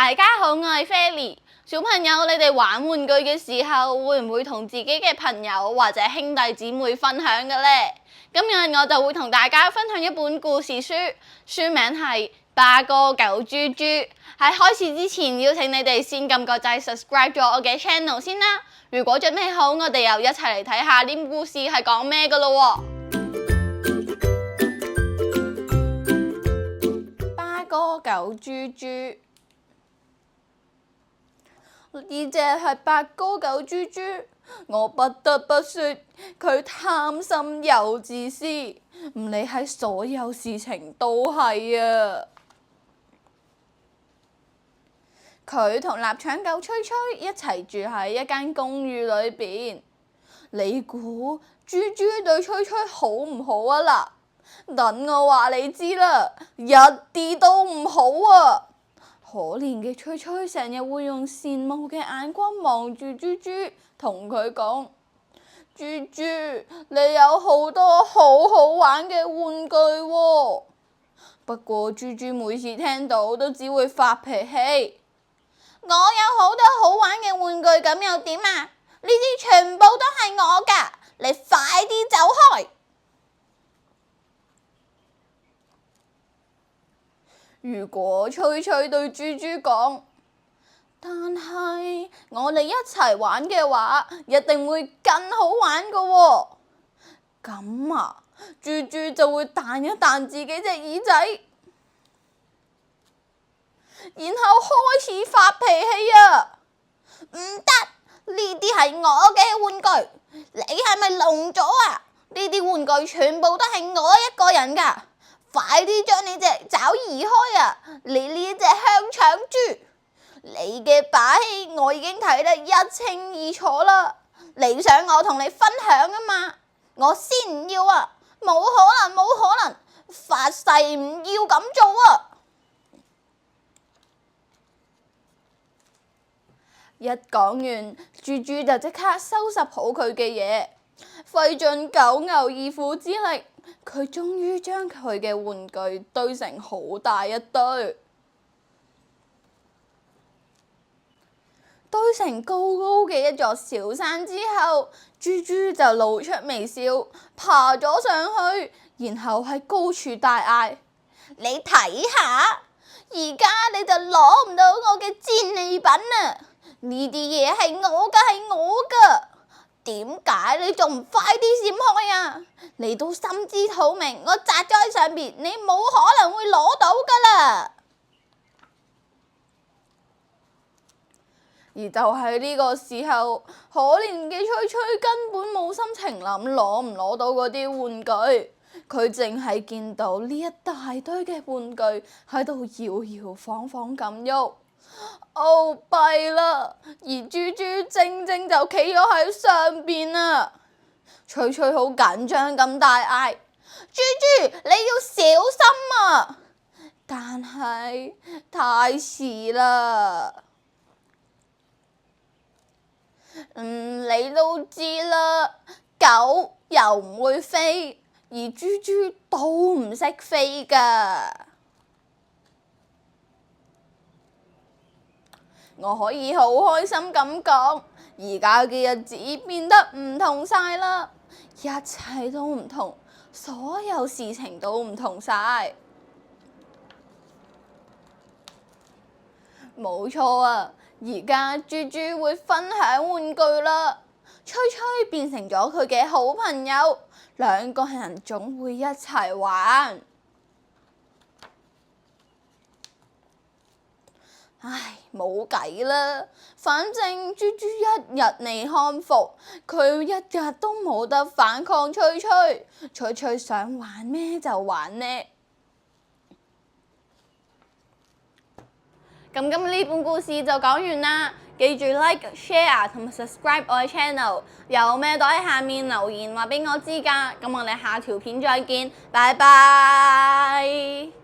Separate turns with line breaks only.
大家好，我係 Fely。小朋友，你哋玩玩具嘅時候，會唔會同自己嘅朋友或者兄弟姊妹分享嘅呢？今日我就會同大家分享一本故事書，書名係《八哥狗豬豬》。喺開始之前，邀請你哋先撳個掣 subscribe 咗我嘅 channel 先啦。如果準備好，我哋又一齊嚟睇下呢本故事係講咩㗎咯。八哥狗豬豬。呢隻係八哥狗豬豬，我不得不說佢貪心又自私，唔理喺所有事情都係啊！佢同臘腸狗吹吹一齊住喺一間公寓裏邊，你估豬豬對吹吹好唔好啊？嗱，等我話你知啦，一啲都唔好啊！可憐嘅吹吹成日會用羨慕嘅眼光望住豬豬，同佢講：豬豬，你有好多好好玩嘅玩具喎。不過豬豬每次聽到都只會發脾氣。我有好多好玩嘅玩具，咁又點啊？呢啲全部都係我㗎，你快啲走開！如果吹吹對豬豬講，但係我哋一齊玩嘅話，一定會更好玩㗎喎。咁啊，豬豬就會彈一彈自己隻耳仔，然後開始發脾氣啊！唔得，呢啲係我嘅玩具，你係咪聾咗啊？呢啲玩具全部都係我一個人㗎。快啲將你隻爪移開啊！你呢隻香腸豬，你嘅把戲我已經睇得一清二楚啦。你想我同你分享啊嘛？我先唔要啊！冇可能，冇可能，發誓唔要咁做啊！一講完，豬豬就即刻收拾好佢嘅嘢，費盡九牛二虎之力。佢終於將佢嘅玩具堆成好大一堆，堆成高高嘅一座小山之後，豬豬就露出微笑，爬咗上去，然後喺高處大嗌：你睇下，而家你就攞唔到我嘅戰利品啊！呢啲嘢係我㗎，係我㗎！點解你仲唔快啲閃開啊？你都心知肚明，我紮咗喺上邊，你冇可能會攞到㗎啦！而就喺呢個時候，可憐嘅吹吹根本冇心情諗攞唔攞到嗰啲玩具，佢淨係見到呢一大堆嘅玩具喺度搖搖晃晃咁喐。哦，弊啦！而豬豬正正就企咗喺上邊啊！吹吹好緊張咁大嗌：豬豬，你要小心啊！但係太遲啦。你都知啦，狗又唔會飛，而豬豬都唔識飛㗎。我可以好開心咁講，而家嘅日子變得唔同晒啦，一切都唔同，所有事情都唔同晒。冇錯啊，而家豬豬會分享玩具啦，吹吹變成咗佢嘅好朋友，兩個人總會一齊玩。唉，冇計啦，反正豬豬一日未康復，佢一日都冇得反抗吹吹，吹吹想玩咩就玩咩。咁今日呢本故事就講完啦，記住 like、share 同埋 subscribe 我嘅 channel， 有咩都喺下面留言話俾我知㗎。咁我哋下條片再見，拜拜。